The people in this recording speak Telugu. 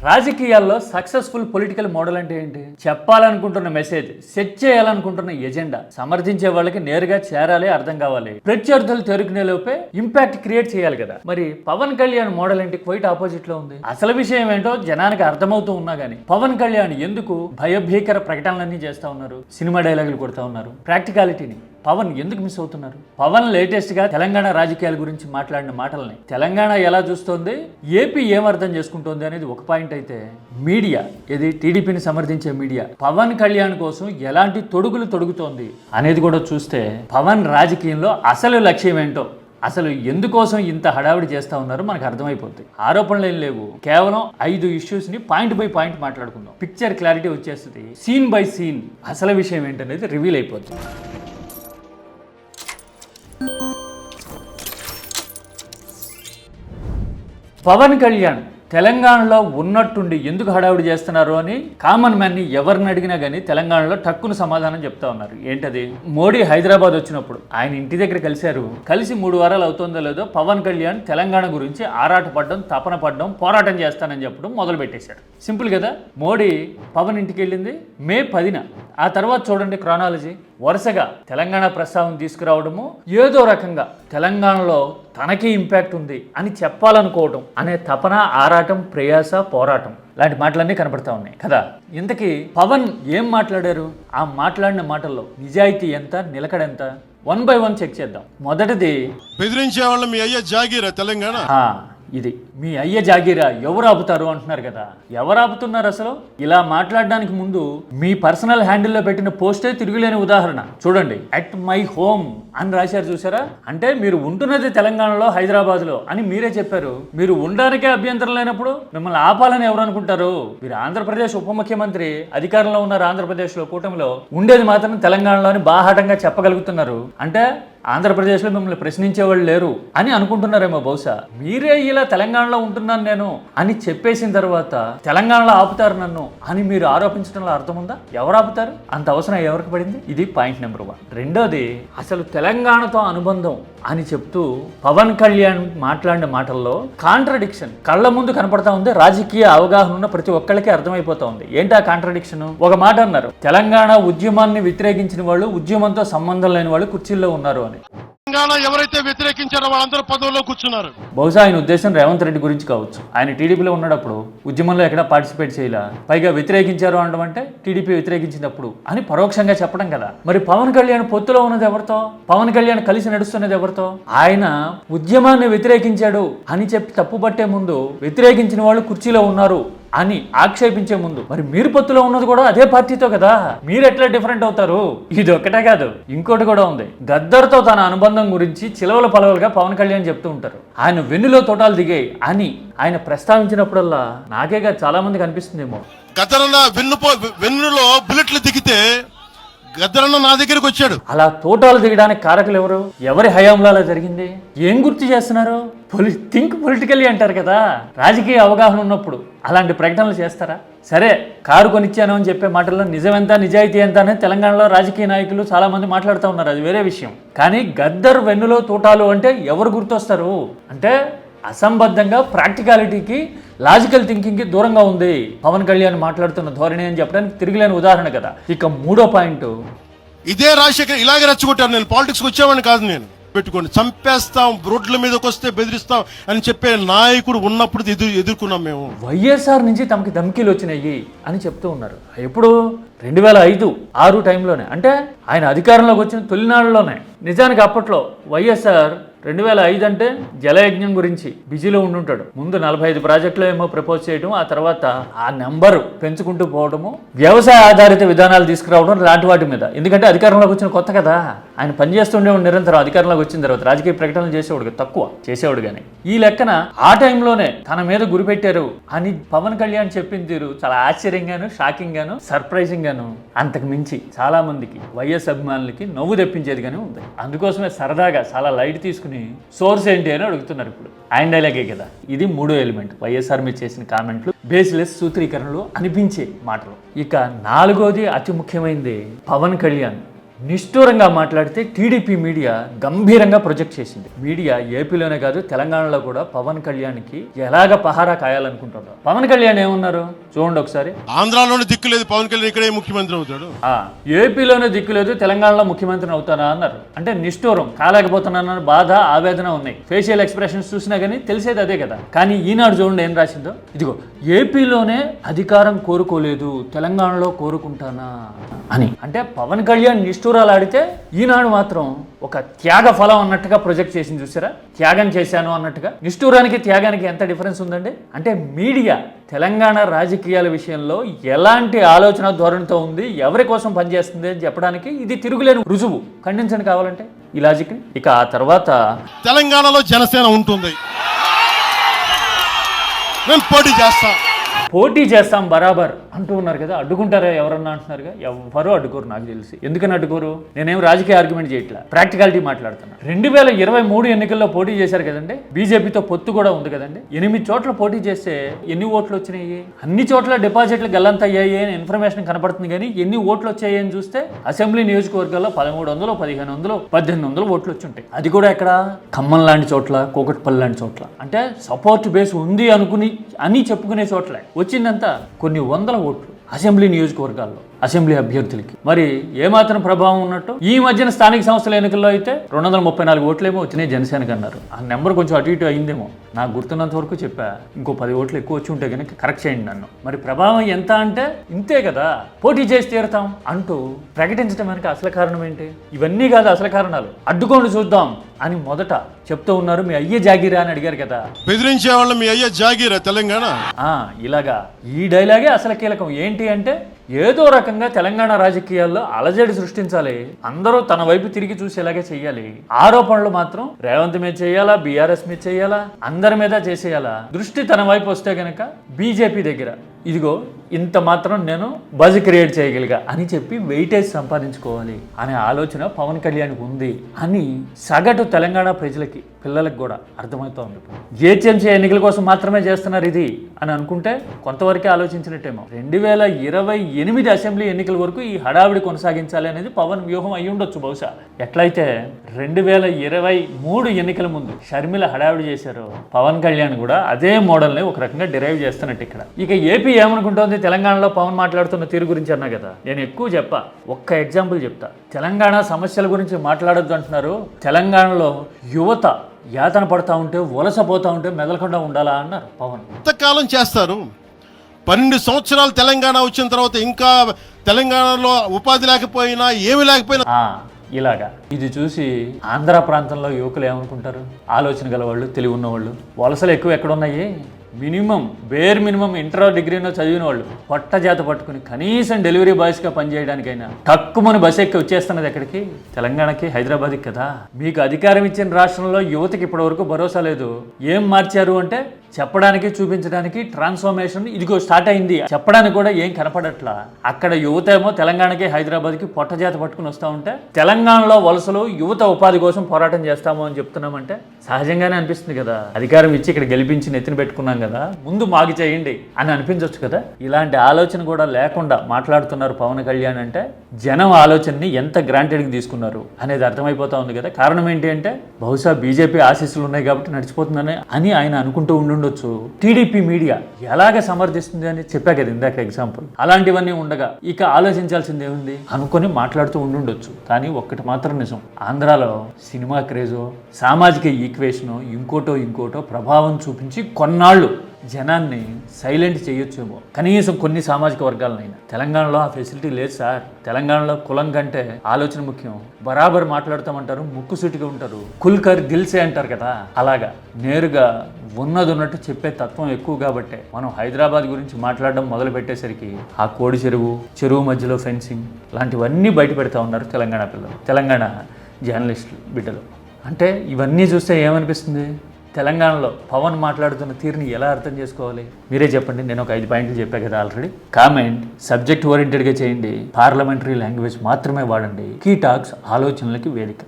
రాజకీయాల్లో సక్సెస్ఫుల్ పొలిటికల్ మోడల్ అంటే ఏంటి? చెప్పాలనుకుంటున్న మెసేజ్, సెట్ చేయాలనుకుంటున్న ఎజెండా సమర్థించే వాళ్ళకి నేరుగా చేరాలి, అర్థం కావాలి. ప్రత్యర్థులు తెరుకునే లోపే ఇంపాక్ట్ క్రియేట్ చేయాలి కదా. మరి పవన్ కళ్యాణ్ మోడల్ ఏంటి? క్వైట్ ఆపోజిట్ లో ఉంది. అసలు విషయం ఏంటో జనానికి అర్థమవుతూ ఉన్నా గానీ పవన్ కళ్యాణ్ ఎందుకు భయభీకర ప్రకటనలన్నీ చేస్తా ఉన్నారు, సినిమా డైలాగులు కొడతా ఉన్నారు? ప్రాక్టికాలిటీని పవన్ ఎందుకు మిస్ అవుతున్నారు? పవన్ లేటెస్ట్ గా తెలంగాణ రాజకీయాల గురించి మాట్లాడిన మాటల్ని తెలంగాణ ఎలా చూస్తోంది, ఏపీ ఏం అర్థం చేసుకుంటోంది అనేది ఒక పాయింట్ అయితే, మీడియా ఇది టీడీపీని సమర్థించే మీడియా పవన్ కళ్యాణ్ కోసం ఎలాంటి తొడుగులు తొడుగుతోంది అనేది కూడా చూస్తే పవన్ రాజకీయంలో అసలు లక్ష్యం ఏంటో, అసలు ఎందుకోసం ఇంత హడావిడి చేస్తా ఉన్నారో మనకు అర్థమైపోతుంది. ఆరోపణలు ఏం లేవు, కేవలం 5 ఇష్యూస్ ని పాయింట్ బై పాయింట్ మాట్లాడుకుందాం. పిక్చర్ క్లారిటీ వచ్చేస్తుంది. సీన్ బై సీన్ అసలు విషయం ఏంటనేది రివీల్ అయిపోతుంది. పవన్ కళ్యాణ్ తెలంగాణలో ఉన్నట్టుండి ఎందుకు హడావుడి చేస్తున్నారు అని కామన్ మ్యాన్ ని ఎవరిని అడిగినా కానీ తెలంగాణలో టక్కున సమాధానం చెప్తా ఉన్నారు. ఏంటది? మోడీ హైదరాబాద్ వచ్చినప్పుడు ఆయన ఇంటి దగ్గర కలిశారు. కలిసి 3 వారాలు అవుతుందో లేదో పవన్ కళ్యాణ్ తెలంగాణ గురించి ఆరాటపడడం, తపన పడడం, పోరాటం చేస్తానని చెప్పడం మొదలు పెట్టేశాడు. సింపుల్ కదా. మోడీ పవన్ ఇంటికి వెళ్ళింది మే 10న. ఆ తర్వాత చూడండి క్రానాలజీ, వరుసగా తెలంగాణ ప్రస్తావన తీసుకురావడము, ఏదో రకంగా తెలంగాణలో తనకి ఇంపాక్ట్ ఉంది అని చెప్పాలనుకోవడం అనే తపన, ఆరాటం, ప్రయాస, పోరాటం లాంటి మాటలన్నీ కనపడతా ఉన్నాయి కదా. ఇంతకీ పవన్ ఏం మాట్లాడారు? ఆ మాట్లాడిన మాటల్లో నిజాయితీ ఎంత, నిలకడ ఎంత? 1 by 1 చెక్ చేద్దాం. మొదటిది, బెదిరించే వాళ్ళ మీ అయ్యే జాగీరా తెలంగాణ. ఇది మీ అయ్య జాగీరా, ఎవరు ఆపుతారు అంటున్నారు కదా. ఎవరు ఆపుతున్నారు అసలు? ఇలా మాట్లాడడానికి ముందు మీ పర్సనల్ హ్యాండిల్లో పెట్టిన పోస్టే తిరుగులేని ఉదాహరణ. చూడండి, అట్ మై హోమ్ అని రాశారు, చూసారా? అంటే మీరు ఉంటున్నది తెలంగాణలో, హైదరాబాద్ లో అని మీరే చెప్పారు. మీరు ఉండడానికే అభ్యంతరం లేనప్పుడు మిమ్మల్ని ఆపాలని ఎవరు అనుకుంటారు? మీరు ఆంధ్రప్రదేశ్ ఉప ముఖ్యమంత్రి, అధికారంలో ఉన్నారు ఆంధ్రప్రదేశ్ లో, కూటమిలో, ఉండేది మాత్రం తెలంగాణలోని బాహాటంగా చెప్పగలుగుతున్నారు. అంటే ఆంధ్రప్రదేశ్లో మిమ్మల్ని ప్రశ్నించేవాళ్ళు లేరు అని అనుకుంటున్నారేమో బహుశా. మీరే ఇలా తెలంగాణలో ఉంటున్నాను నేను అని చెప్పేసిన తర్వాత తెలంగాణలో ఆపుతారు నన్ను అని మీరు ఆరోపించడంలో అర్థం ఉందా? ఎవరు ఆపుతారు? అంత అవసరం ఎవరికి పడింది? ఇది పాయింట్ నెంబర్ 1. రెండోది, అసలు తెలంగాణతో అనుబంధం అని చెప్తూ పవన్ కళ్యాణ్ మాట్లాడిన మాటల్లో కాంట్రడిక్షన్ కళ్ళ ముందు కనపడతా ఉంది. రాజకీయ అవగాహన ఉన్న ప్రతి ఒక్కళ్ళకి అర్థమైపోతా ఉంది. ఏంటి ఆ కాంట్రడిక్షన్? ఒక మాట అన్నారు, తెలంగాణ ఉద్యమాన్ని వ్యతిరేకించిన వాళ్ళు, ఉద్యమంతో సంబంధం లేని వాళ్ళు కుర్చీల్లో ఉన్నారు అని. తెలంగాణ ఎవరైతే వ్యతిరేకించారో వాళ్ళందరూ పదవుల్లో కూర్చున్నారు. బహుశా ఆయన ఉద్దేశం రేవంత్ రెడ్డి గురించి కావచ్చు. ఆయన టీడీపీలో ఉన్నప్పుడు ఉద్యమంలో ఎక్కడా పార్టిసిపేట్ చేయలా, పైగా వ్యతిరేకించారు అనడం అంటే టీడీపీ వ్యతిరేకించినప్పుడు అని పరోక్షంగా చెప్పడం కదా. మరి పవన్ కళ్యాణ్ పొత్తులో ఉన్నది ఎవరితో? పవన్ కళ్యాణ్ కలిసి నడుస్తున్నది ఎవరితో? ఆయన ఉద్యమాన్ని వ్యతిరేకించాడు అని చెప్పి తప్పుపట్టే ముందు వ్యతిరేకించిన వాళ్ళు కుర్చీలో ఉన్నారు అని ఆక్షేపించే ముందు మరి మీరు పొత్తులో ఉన్నది కూడా అదే పార్టీతో కదా. మీరు ఎట్లా డిఫరెంట్ అవుతారు? ఇది ఒక్కటే కాదు, ఇంకోటి కూడా ఉంది. గద్దర్తో తన అనుబంధం గురించి చిలవల పలవలుగా పవన్ కళ్యాణ్ చెప్తూ ఉంటారు. ఆయన వెన్నులో తోటాలు దిగాయి అని ఆయన ప్రస్తావించినప్పుడల్లా నాకేగా చాలా మందికి అనిపిస్తుందేమో, గద్దరన్న వెన్నులో బుల్లెట్లు దిగితే గద్దరన్న నా దగ్గరికి వచ్చాడు. అలా తోటాలు దిగడానికి కారకులు ఎవరు? ఎవరి హయాంలో అలా జరిగింది? ఏం గుర్తు చేస్తున్నారు? థింక్ పొలిటికల్లీ అంటారు కదా. రాజకీయ అవగాహన ఉన్నప్పుడు అలాంటి ప్రకటనలు చేస్తారా? సరే, కారు కొనిచ్చాను అని చెప్పే మాటల్లో నిజమెంత, నిజాయితీ ఎంత అనేది తెలంగాణలో రాజకీయ నాయకులు చాలా మంది మాట్లాడుతూ ఉన్నారు, అది వేరే విషయం. కానీ గద్దర్ వెన్నులో తోటాలు అంటే ఎవరు గుర్తొస్తారు? అంటే అసంబద్ధంగా, ప్రాక్టికాలిటీకి, లాజికల్ థింకింగ్కి దూరంగా ఉంది పవన్ కళ్యాణ్ మాట్లాడుతున్న ధోరణి అని చెప్పడానికి తిరిగిలేని ఉదాహరణ కదా. ఇక 3వ పాయింట్, ఇదే రాజశేఖర్ ఇలాగే రెచ్చగొట్టారు. నేను పాలిటిక్స్కి వచ్చామని కాదు, నేను పెట్టుకోండి చంపేస్తాం, రోడ్ల మీదకి వస్తే బెదిరిస్తాం అని చెప్పే నాయకుడు ఉన్నప్పుడు ఎదుర్కొన్నాం మేము. వైఎస్ఆర్ నుంచి తమకి ధమ్కీలు వచ్చినాయి అని చెప్తూ ఉన్నారు. ఎప్పుడు? 2005-6 టైంలోనే, అంటే ఆయన అధికారంలోకి వచ్చిన తొలినాళ్ళలోనే. నిజానికి అప్పట్లో వైఎస్ఆర్ 2005 అంటే జలయజ్ఞం గురించి బిజీలో ఉండుంటాడు. ముందు 45 ప్రాజెక్టులు ఏమో ప్రపోజ్ చేయడం, ఆ తర్వాత ఆ నెంబరు పెంచుకుంటూ పోవడము, వ్యవసాయ ఆధారిత విధానాలు తీసుకురావడం లాంటి వాటి మీద. ఎందుకంటే అధికారంలోకి వచ్చిన కొత్త కదా, ఆయన పనిచేస్తుండేవాడు నిరంతరం. అధికారంలోకి వచ్చిన తర్వాత రాజకీయ ప్రకటనలు చేసేవాడు తక్కువ, చేసేవాడు కానీ. ఈ లెక్కన ఆ టైంలోనే తన మీద గురిపెట్టారు అని పవన్ కళ్యాణ్ చెప్పిన తీరు చాలా ఆశ్చర్యంగాను, షాకింగ్ గాను, సర్ప్రైజింగ్ గాను, అంతకు మించి చాలా మందికి వైఎస్ అభిమానులకి నవ్వు తెప్పించేది కానీ ఉంది. అందుకోసమే సరదాగా చాలా లైట్ తీసుకుని సోర్స్ ఏంటి అని అడుగుతున్నారు. ఇప్పుడు ఆయన డైలాగే కదా. ఇది 3వ ఎలిమెంట్. వైఎస్ఆర్ మీద చేసిన కామెంట్లు బేస్లెస్ సూత్రీకరణలు అనిపించే మాటలు. ఇక 4వది అతి ముఖ్యమైనది, పవన్ కళ్యాణ్ నిష్ఠూరంగా మాట్లాడితే టీడీపీ మీడియా గంభీరంగా ప్రొజెక్ట్ చేసింది. మీడియా ఏపీలోనే కాదు తెలంగాణలో కూడా పవన్ కళ్యాణ్కి ఎలాగ పహారా కాయాలనుకుంటున్నారు. పవన్ కళ్యాణ్ ఏమన్నారు చూడండి ఒకసారి. ఆంధ్రాలోనే దిక్కు లేదు, పవన్ కళ్యాణ్ ఇక్కడే ముఖ్యమంత్రి అవుతాడు. ఏపీలోనే దిక్కు లేదు, తెలంగాణలో ముఖ్యమంత్రిని అవుతానా అన్నారు. అంటే నిష్ఠూరం, కాలేకపోతున్నానన్న బాధ, ఆవేదన ఉన్నాయి. ఫేషియల్ ఎక్స్ప్రెషన్స్ చూసినా కానీ తెలిసేది అదే కదా. కానీ ఈనాడు చూడండి ఏం రాసిందో. ఇదిగో, ఏపీలోనే అధికారం కోరుకోలేదు, తెలంగాణలో కోరుకుంటానా అని. అంటే పవన్ కళ్యాణ్ నిష్ఠూరాలు ఆడితే ఈనాడు మాత్రం ఒక త్యాగ ఫలం అన్నట్టుగా ప్రొజెక్ట్ చేసింది. చూసారా, త్యాగం చేశాను అన్నట్టుగా. నిష్ఠూరానికి త్యాగానికి ఎంత డిఫరెన్స్ ఉందండి. అంటే మీడియా తెలంగాణ రాజకీయాల విషయంలో ఎలాంటి ఆలోచన ధోరణితో ఉంది, ఎవరి కోసం పనిచేస్తుంది అని చెప్పడానికి ఇది తిరుగులేని రుజువు. ఖండించండి కావాలంటే ఈ లాజిక్. ఇక ఆ తర్వాత తెలంగాణలో జనసేన ఉంటుంది, నేను పోటీ చేస్తాం బరాబర్ అంటూ ఉన్నారు కదా. అడ్డుకుంటారా ఎవరన్నా అంటున్నారుగా. ఎవరు అడ్డుకోరు నాకు తెలిసి. ఎందుకని అడ్డుకోరు? నేనేం రాజకీయ ఆర్గ్యుమెంట్ చేయట్లా, ప్రాక్టికాలిటీ మాట్లాడుతున్నా. 2023 ఎన్నికల్లో పోటీ చేశారు కదండి, బీజేపీతో పొత్తు కూడా ఉంది కదండి. 8 చోట్ల పోటీ చేస్తే ఎన్ని ఓట్లు వచ్చినాయి? అన్ని చోట్ల డిపాజిట్లు గల్లంత అయ్యాయి అని ఇన్ఫర్మేషన్ కనపడుతుంది. కానీ ఎన్ని ఓట్లు వచ్చాయి అని చూస్తే అసెంబ్లీ నియోజకవర్గాల్లో 1300, 1500, 1800 ఓట్లు వచ్చి ఉంటాయి. అది కూడా ఎక్కడ? ఖమ్మం లాంటి చోట్ల, కూకట్పల్లి లాంటి చోట్ల. అంటే సపోర్ట్ బేస్ ఉంది అని చెప్పుకునే చోట్ల వచ్చిందంతా కొన్ని వందల ఓట్లు అసెంబ్లీ నియోజకవర్గాల్లో అసెంబ్లీ అభ్యర్థులకి. మరి ఏమాత్రం ప్రభావం ఉన్నట్టు ఈ మధ్యన స్థానిక సంస్థల ఎన్నికల్లో అయితే 234 ఓట్లేమో వచ్చినాయి జనసేనకి అన్నారు. ఆ నెంబర్ కొంచెం అటు ఇటు అయిందేమో, నాకు గుర్తున్నంత వరకు చెప్పా. ఇంకో 10 ఓట్లు ఎక్కువ వచ్చి ఉంటే కనుక కరెక్ట్ చేయండి నన్ను. మరి ప్రభావం ఎంత అంటే ఇంతే కదా, పోటీ చేసి తీరుతాం అంటూ ప్రకటించడం వెనక అసలు కారణం ఏంటి? ఇవన్నీ కాదు అసలు కారణాలు. అడ్డుకోండి చూద్దాం అని మొదట చెప్తూ ఉన్నారు. మీ అయ్యే జాగీరా అని అడిగారు కదా, బెదిరించే వాళ్ళు మీ అయ్యే జాగీరా తెలంగాణ. ఇలాగా ఈ డైలాగే అసలు కీలకం. ఏంటి అంటే ఏదో రకంగా తెలంగాణ రాజకీయాల్లో అలజడి సృష్టించాలి, అందరూ తన వైపు తిరిగి చూసేలాగే చెయ్యాలి. ఆరోపణలు మాత్రం రేవంత్ మీద చేయాలా, బీఆర్ఎస్ మీద చేయాలా, అందరి మీద చేసేయాలా. దృష్టి తన వైపు వస్తే గనక బీజేపీ దగ్గర ఇదిగో ఇంత మాత్రం నేను బజ్ క్రియేట్ చేయగలిగా అని చెప్పి వెయిటేజ్ సంపాదించుకోవాలి అనే ఆలోచన పవన్ కళ్యాణ్కి ఉంది అని సగటు తెలంగాణ ప్రజలకి, పిల్లలకు కూడా అర్థమవుతూ ఉంది. జిహెచ్ఎంసీ ఎన్నికల కోసం మాత్రమే చేస్తున్నారు ఇది అని అనుకుంటే కొంతవరకే ఆలోచించినట్టేమో. 2028 అసెంబ్లీ ఎన్నికల వరకు ఈ హడావిడి కొనసాగించాలి అనేది పవన్ వ్యూహం అయి ఉండొచ్చు బహుశా. ఎట్లయితే 2023 ఎన్నికల ముందు షర్మిల హడావిడి చేశారో, పవన్ కళ్యాణ్ కూడా అదే మోడల్ని ఒక రకంగా డిరైవ్ చేస్తున్నట్టు ఇక్కడ. ఇక ఏపీ ఏమనుకుంటోంది తెలంగాణలో పవన్ మాట్లాడుతున్న తీరు గురించి అన్నా కదా. నేను ఎక్కువ చెప్పా, ఒక్క ఎగ్జాంపుల్ చెప్తా. తెలంగాణ సమస్యల గురించి మాట్లాడొద్దు అంటున్నారు. తెలంగాణలో యువత యాతన పడతా ఉంటే, వలస పోతా ఉంటే మెదలకుండా ఉండాలా అన్నారు పవన్. ఎంతకాలం చేస్తారు? 12 సంవత్సరాలు తెలంగాణ వచ్చిన తర్వాత ఇంకా తెలంగాణలో ఉపాధి లేకపోయినా ఏమి లేకపోయినా ఇలాగా ఇది చూసి ఆంధ్ర ప్రాంతంలో యువకులు ఏమనుకుంటారు? ఆలోచన గల వాళ్ళు, తెలివి ఉన్నవాళ్ళు. వలసలు ఎక్కువ ఎక్కడున్నాయి? బేర్ మినిమం ఇంటర్ డిగ్రీనో చదివిన వాళ్ళు పొట్ట చేత పట్టుకుని కనీసం డెలివరీ బాయ్స్గా పనిచేయడానికైనా తక్కువని బస్ ఎక్కి వచ్చేస్తున్నది ఎక్కడికి? తెలంగాణకి, హైదరాబాద్కి కదా. మీకు అధికారం ఇచ్చిన రాష్ట్రంలో యువతకి ఇప్పటివరకు భరోసా లేదు. ఏం మార్చారు అంటే చెప్పడానికి, చూపించడానికి ట్రాన్స్ఫర్మేషన్ ఇదిగో స్టార్ట్ అయింది చెప్పడానికి కూడా ఏం కనపడట్లా. అక్కడ యువత ఏమో తెలంగాణకి, హైదరాబాద్కి పొట్ట చేత పట్టుకుని వస్తూ ఉంటే, తెలంగాణలో వలసలు యువత ఉపాధి కోసం పోరాటం చేస్తాము అని చెప్తున్నామంటే సహజంగానే అనిపిస్తుంది కదా. అధికారం ఇచ్చి ఇక్కడ గెలిపించి నెత్తిన పెట్టుకున్నాం కదా, ముందు మాకు చేయండి అని అనిపించవచ్చు కదా. ఇలాంటి ఆలోచన కూడా లేకుండా మాట్లాడుతున్నారు పవన్ కళ్యాణ్ అంటే జనం ఆలోచనని ఎంత గ్రాంటెడ్గా తీసుకున్నారు అనేది అర్థమైపోతా ఉంది కదా. కారణం ఏంటి అంటే బహుశా బీజేపీ ఆశీస్సులు ఉన్నాయి కాబట్టి నడిచిపోతుందని అని ఆయన అనుకుంటూ ఉండొచ్చు. టీడీపీ మీడియా ఎలాగ సమర్థిస్తుంది అని చెప్పా కదా ఇందాక ఎగ్జాంపుల్. అలాంటివన్నీ ఉండగా ఇక ఆలోచించాల్సింది ఏముంది అనుకొని మాట్లాడుతూ ఉండుండొచ్చు. కానీ ఒక్కటి మాత్రం నిజం, ఆంధ్రాలో సినిమా క్రేజో, సామాజిక ఈక్వేషనో, ఇంకోటో ప్రభావం చూపించి కొన్నాళ్ళు జనాన్ని సైలెంట్ చేయొచ్చేమో, కనీసం కొన్ని సామాజిక వర్గాలనైనా. తెలంగాణలో ఆ ఫెసిలిటీ లేదు సార్. తెలంగాణలో కులం కంటే ఆలోచన ముఖ్యం. బరాబర్ మాట్లాడుతామంటారు, ముక్కుసూటిగా ఉంటారు, కుల్కర్ దిల్సే అంటారు కదా. అలాగా నేరుగా ఉన్నట్టు చెప్పే తత్వం ఎక్కువ కాబట్టే మనం హైదరాబాద్ గురించి మాట్లాడడం మొదలు పెట్టేసరికి ఆ కోడి చెరువు మధ్యలో ఫెన్సింగ్ లాంటివన్నీ బయట పెడతా ఉన్నారు తెలంగాణ పిల్లలు, తెలంగాణ జర్నలిస్టులు, బిడ్డలు. అంటే ఇవన్నీ చూస్తే ఏమనిపిస్తుంది? తెలంగాణలో పవన్ మాట్లాడుతున్న తీరుని ఎలా అర్థం చేసుకోవాలి? మీరే చెప్పండి. నేను ఒక 5 పాయింట్లు చెప్పా కదా ఆల్రెడీ. కామెంట్ సబ్జెక్ట్ ఓరియంటెడ్గా చేయండి, పార్లమెంటరీ లాంగ్వేజ్ మాత్రమే వాడండి. కీ టాక్స్ ఆలోచనలకి వేదిక.